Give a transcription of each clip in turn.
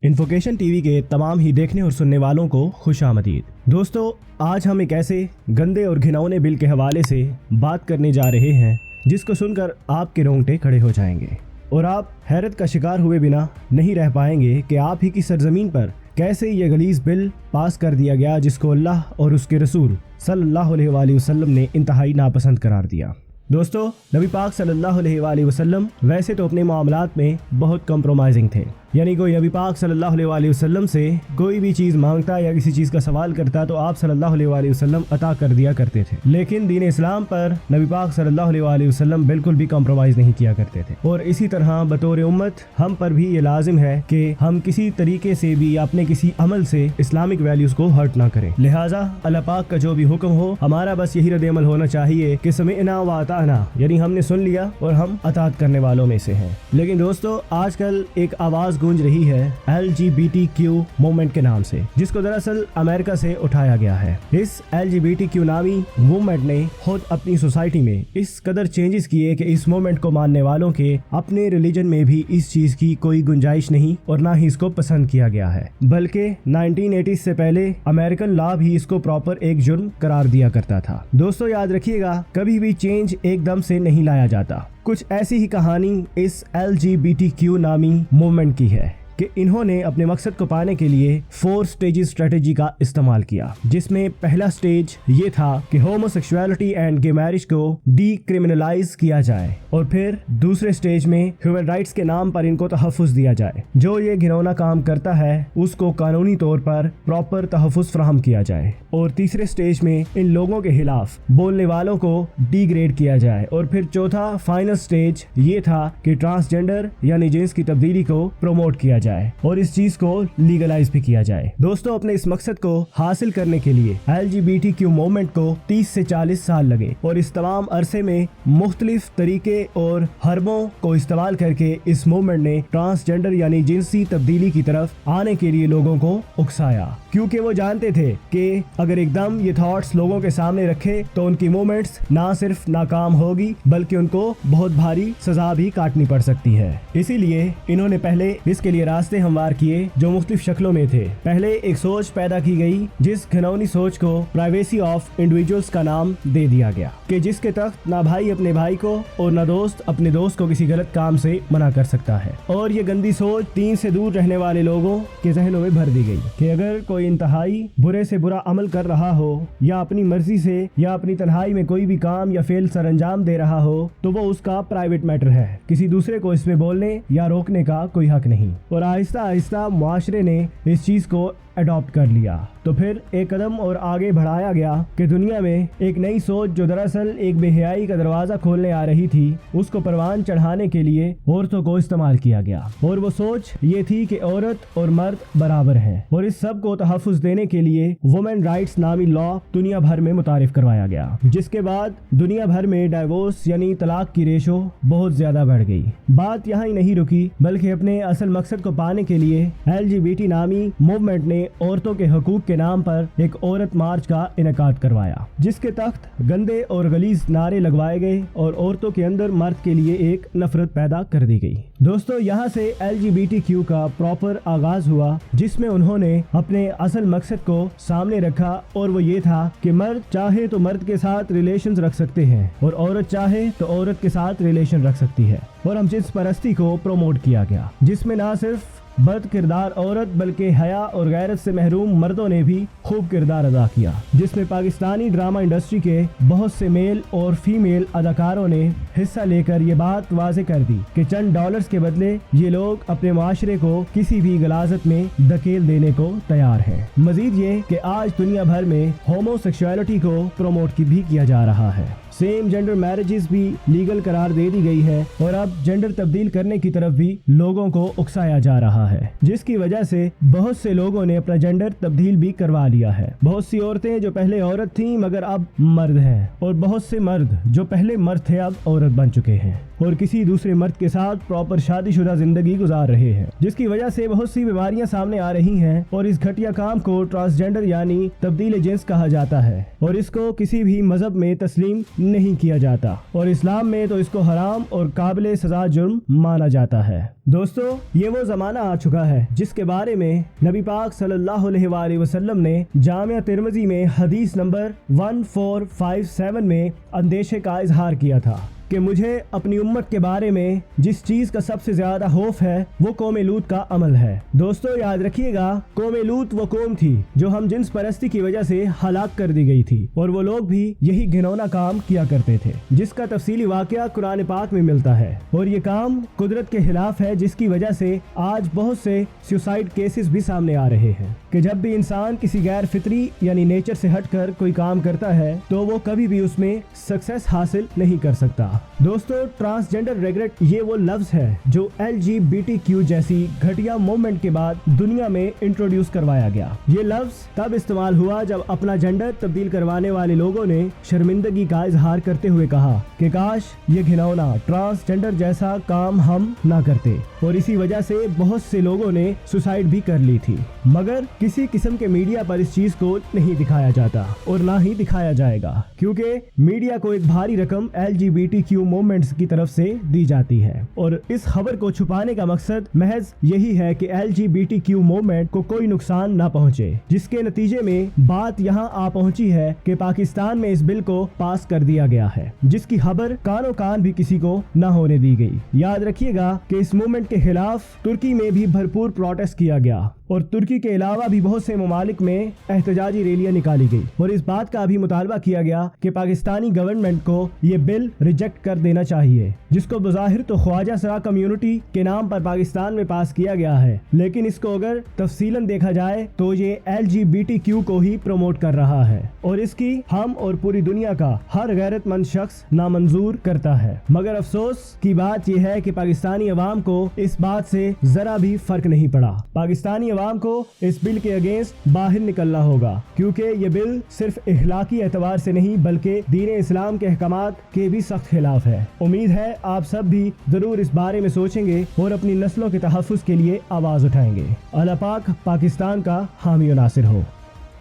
इन्फोकेशन TV के तमाम ही देखने और सुनने वालों को खुश आमदीद। दोस्तों, आज हम एक ऐसे गंदे और घिनौने बिल के हवाले से बात करने जा रहे हैं जिसको सुनकर आपके रोंगटे खड़े हो जाएंगे और आप हैरत का शिकार हुए बिना नहीं रह पाएंगे कि आप ही की सरजमीन पर कैसे ये गलीज बिल पास कर दिया गया जिसको अल्लाह और उसके रसूल सल्लल्लाहु अलैहि वसल्लम ने इंतहाई नापसंद करार दिया। दोस्तों, नबी पाक सल्लल्लाहु अलैहि वसल्लम वैसे तो अपने मामलात में बहुत कम्प्रोमाइजिंग थे, यानी कोई नबी पाक सल्लल्लाहु अलैहि वसल्लम से कोई भी चीज़ मांगता या किसी चीज़ का सवाल करता तो आप सल्लल्लाहु अलैहि वसल्लम अता कर दिया करते थे। लेकिन दीन इस्लाम पर नबी पाक सल्लल्लाहु अलैहि वसल्लम बिल्कुल भी कम्प्रोमाइज़ नहीं किया करते थे और इसी तरह बतौर उम्मत हम पर भी ये लाजिम है कि हम किसी तरीके से भी अपने किसी अमल से इस्लामिक वैल्यूज़ को हर्ट ना करें। लिहाजा अल्लाह पाक का जो भी हुक्म हो, हमारा बस यही रद्द-ए-अमल होना चाहिए कि समिअना व अताअना, यानी हमने सुन लिया और हम अताअत करने वालों में से हैं। लेकिन दोस्तों, आजकल एक आवाज़ गूंज रही है LGBTQ मूवमेंट के नाम से, जिसको दरअसल अमेरिका से उठाया गया है। इस LGBTQ नामी मूवमेंट ने खुद अपनी सोसाइटी में इस कदर चेंजेस किए कि इस मूवमेंट को मानने वालों के अपने रिलीजन में भी इस चीज की कोई गुंजाइश नहीं और ना ही इसको पसंद किया गया है, बल्कि 1980 से पहले अमेरिकन लॉ भी इसको प्रॉपर एक जुर्म करार दिया करता था। दोस्तों, याद रखिएगा, कभी भी चेंज एकदम से नहीं लाया जाता। कुछ ऐसी ही कहानी इस LGBTQ नामी मूवमेंट की है कि इन्होंने अपने मकसद को पाने के लिए 4 स्टेजेस स्ट्रेटेजी का इस्तेमाल किया, जिसमें पहला स्टेज ये था कि होमोसेक्सुअलिटी एंड गे मैरिज को डीक्रिमिनलाइज किया जाए और फिर दूसरे स्टेज में ह्यूमन राइट्स के नाम पर इनको तहफ़्फ़ुज़ दिया जाए। जो ये घिनौना काम करता है उसको कानूनी तौर पर प्रॉपर तहफ़्फ़ुज़ फराहम किया जाए और तीसरे स्टेज में इन लोगों के खिलाफ बोलने वालों को डिग्रेड किया जाए और फिर चौथा फाइनल स्टेज ये था कि ट्रांसजेंडर यानी जिन्स की तब्दीली को प्रमोट किया जाए और इस चीज को लीगलाइज भी किया जाए। दोस्तों, अपने इस मकसद को हासिल करने के लिए LGBTQ मूवमेंट को 30 से 40 साल लगे और इस तमाम अरसे में मुख्तलिफ तरीके और हरबों को इस्तेमाल करके इस मूवमेंट ने ट्रांसजेंडर यानी जिनसी तब्दीली की तरफ आने के लिए लोगों को उकसाया, क्योंकि वो जानते थे कि अगर एकदम ये थॉट्स लोगों के सामने रखे तो उनकी मूवमेंट्स ना सिर्फ नाकाम होगी बल्कि उनको बहुत भारी सजा भी काटनी पड़ सकती है। इसीलिए इन्होंने पहले इसके लिए रास्ते हमवार किए जो मुख्तलिफ शक्लों में थे। पहले एक सोच पैदा की गई जिस घिनौनी सोच को प्राइवेसी ऑफ इंडिविजुअल्स का नाम दे दिया गया, कि जिसके तहत ना भाई अपने भाई को और ना दोस्त अपने दोस्त को किसी गलत काम से मना कर सकता है। और ये गंदी सोच दीन से दूर रहने वाले लोगों के जहनों में भर दी गई कि अगर कोई इंतहाई बुरे से बुरा अमल कर रहा हो या अपनी मर्जी से या अपनी तन्हाई में कोई भी काम या फेल सर अंजाम दे रहा हो तो वो उसका प्राइवेट मैटर है, किसी दूसरे को इसमें बोलने या रोकने का कोई हक नहीं। और आहिस्ता आहिस्ता मुआशरे ने इस चीज़ को अडॉप्ट कर लिया। तो फिर एक कदम और आगे बढ़ाया गया कि दुनिया में एक नई सोच जो दरअसल एक बेहयाई का दरवाज़ा खोलने आ रही थी उसको परवान चढ़ाने के लिए औरतों को इस्तेमाल किया गया। और वो सोच ये थी कि औरत और मर्द बराबर हैं और इस सब को तहफ़्फ़ुज़ देने के लिए वुमेन राइट्स नामी लॉ दुनिया भर में मुतारिफ करवाया गया, जिसके बाद दुनिया भर में डाइवोर्स यानी तलाक की रेशो बहुत ज़्यादा बढ़ गई। बात यहाँ ही नहीं रुकी, बल्कि अपने असल मकसद को पाने के लिए LGBT नामी मूवमेंट ने औरतों के हकूक के नाम पर एक औरत मार्च का इनेकाद करवाया, जिसके तहत गंदे और गलीज नारे लगवाए गए और औरतों के अंदर मर्द के लिए एक नफरत पैदा कर दी गई। दोस्तों, यहाँ से LGBTQ का प्रॉपर आगाज हुआ, जिसमें उन्होंने अपने असल मकसद को सामने रखा और वो ये था कि मर्द चाहे तो मर्द के साथ रिलेशंस रख सकते हैं और औरत चाहे तो औरत के साथ रिलेशन रख सकती है। और हम जिस परस्ती को प्रमोट किया गया, जिसमें ना सिर्फ बद किरदार औरत बल्कि हया और गैरत से महरूम मर्दों ने भी खूब किरदार अदा किया, जिसमें पाकिस्तानी ड्रामा इंडस्ट्री के बहुत से मेल और फीमेल अदाकारों ने हिस्सा लेकर ये बात वाज़े कर दी कि चंद डॉलर्स के बदले ये लोग अपने माशरे को किसी भी गलाजत में धकेल देने को तैयार हैं। मजीद ये कि आज दुनिया भर में होमोसेक्सुअलिटी को प्रमोट भी किया जा रहा है, सेम जेंडर मैरिजेस भी लीगल करार दे दी गई है और अब जेंडर तब्दील करने की तरफ भी लोगों को उकसाया जा रहा है, जिसकी वजह से बहुत से लोगों ने अपना जेंडर तब्दील भी करवा लिया है। बहुत सी औरतें जो पहले औरत थीं मगर अब मर्द हैं और बहुत से मर्द जो पहले मर्द थे अब औरत बन चुके हैं और किसी दूसरे मर्द के साथ प्रॉपर शादीशुदा जिंदगी गुजार रहे हैं, जिसकी वजह से बहुत सी बीमारियां सामने आ रही हैं और इस घटिया काम को ट्रांसजेंडर यानी तब्दील जिन्स कहा जाता है और इसको किसी भी मजहब में तस्लीम नहीं किया जाता और इस्लाम में तो इसको हराम और काबिल सजा जुर्म माना जाता है। दोस्तों, ये वो ज़माना आ चुका है जिसके बारे में नबी पाक सल्लल्लाहु अलैहि वसल्लम ने जामिया तिर्मिज़ी में हदीस नंबर 1457 में अंदेशे का इजहार किया था कि मुझे अपनी उम्मत के बारे में जिस चीज़ का सबसे ज़्यादा खौफ है वो कौम लूत का अमल है। दोस्तों, याद रखिएगा, कौम लूत वो कौम थी जो हम जिन्स परस्ती की वजह से हलाक कर दी गई थी और वो लोग भी यही घिनौना काम किया करते थे, जिसका तफसीली वाक़या कुरान पाक में मिलता है और ये काम कुदरत के खिलाफ है, जिसकी वजह से आज बहुत से सुसाइड केसेस भी सामने आ रहे हैं कि जब भी इंसान किसी गैर फितरी यानी नेचर से हटकर कोई काम करता है तो वो कभी भी उसमें सक्सेस हासिल नहीं कर सकता। दोस्तों, ट्रांसजेंडर रिग्रेट ये वो लफ्ज है जो LGBTQ जैसी घटिया मूवमेंट के बाद दुनिया में इंट्रोड्यूस करवाया गया। ये लफ्ज तब इस्तेमाल हुआ जब अपना जेंडर तब्दील करवाने वाले लोगों ने शर्मिंदगी का इजहार करते हुए कहा कि काश ये घिनौना ट्रांसजेंडर जैसा काम हम ना करते, और इसी वजह से बहुत से लोगों ने सुसाइड भी कर ली थी। मगर किसी किस्म के मीडिया पर इस चीज को नहीं दिखाया जाता और ना ही दिखाया जाएगा, क्योंकि मीडिया को एक भारी रकम LGBTQ मूवमेंट्स की तरफ से दी जाती है और इस खबर को छुपाने का मकसद महज यही है कि LGBTQ मूवमेंट को कोई नुकसान ना पहुंचे, जिसके नतीजे में बात यहां आ पहुंची है कि पाकिस्तान में इस बिल को पास कर दिया गया है, जिसकी खबर कानो कान भी किसी को ना होने दी गई। याद रखिएगा कि इस मूवमेंट के खिलाफ तुर्की में भी भरपूर प्रोटेस्ट किया गया और तुर्की के अलावा भी बहुत से ममालिक में एहतजाजी रैलियां निकाली गई और इस बात का भी मुतालबा किया गया कि पाकिस्तानी गवर्नमेंट को ये बिल रिजेक्ट कर देना चाहिए, जिसको बज़ाहिर तो ख्वाजा सरा कम्युनिटी के नाम पर पाकिस्तान में पास किया गया है, लेकिन इसको अगर तफसीलन देखा जाए तो ये LGBTQ को ही प्रमोट कर रहा है और इसकी हम और पूरी दुनिया का हर गैरतमंद शख्स नामंजूर करता है। मगर अफसोस की बात यह है कि पाकिस्तानी अवाम को इस बात से जरा भी फर्क नहीं पड़ा। पाकिस्तानी अवाम को इस बिल के अगेंस्ट बाहर निकलना होगा, क्योंकि ये बिल सिर्फ इखलाकी एतबार से नहीं बल्कि दीन इस्लाम के अहकामात के भी सख्त खिलाफ है। उम्मीद है आप सब भी जरूर इस बारे में सोचेंगे और अपनी नस्लों के तहफ़्फ़ुज़ के लिए आवाज़ उठाएंगे। अल्लाह पाक पाकिस्तान का हामी और नासिर हो।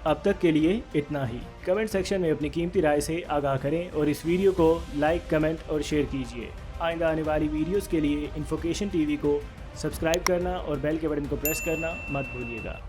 अब तक के लिए इतना ही। कमेंट सेक्शन में अपनी कीमती राय से आगाह करें और इस वीडियो को लाइक, कमेंट और शेयर कीजिए। आइंदा आने वाली वीडियोस के लिए इन्फोकेशन TV को सब्सक्राइब करना और बेल के बटन को प्रेस करना मत भूलिएगा।